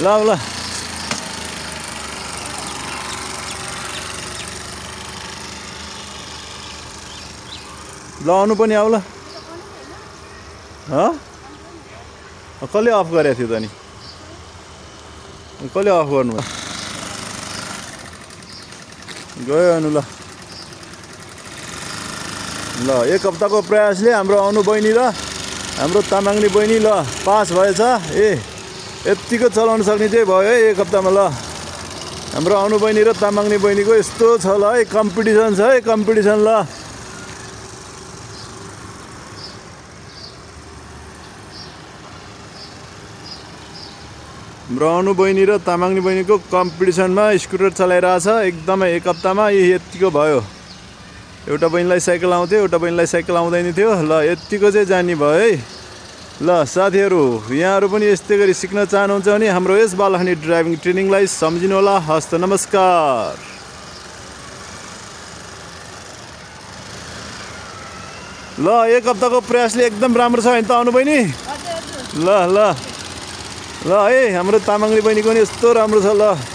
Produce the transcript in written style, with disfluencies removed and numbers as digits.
ल ल ल आउनु पनि आऊ ल कसले अफ गरेको थियो त नि कसले अफ गर्नु गयो अनु ल ल एक हप्ताको प्रयासले हाम्रो अनु बहिनी र हाम्रो तामाङनी बहिनी ल पास भएछ यत्तिको चलाउन सक्ने चाहिँ भयो है एक हप्तामा ल हाम्रो अनु बहिनी र तामाङनी बहिनीको यस्तो छ ल है कम्पिटिसन छ है कम्पिटिसन ल हाम्रो अनु बहिनी र तामाङनी बहिनीको कम्पिटिसनमा स्कुटर चलाइरहेछ एकदमै एक हप्तामा यत्तिको भयो एउटा बहिनीलाई साइकल आउँथ्यो एउटा बहिनीलाई साइकल आउँदैन थियो ल यत्तिको चाहिँ जानी भयो है ल साथीहरू यहाँहरू पनि यस्तै गरी सिक्न चाहनुहुन्छ भने हाम्रो यस बालखानी ड्राइभिङ ट्रेनिङलाई सम्झिनु होला हस्त नमस्कार ल एक हप्ताको प्रयासले एकदम राम्रो छ हैन त अनु बहिनी ल ल ल है हाम्रो तामाङनी बहिनीको पनि यस्तो राम्रो छ ल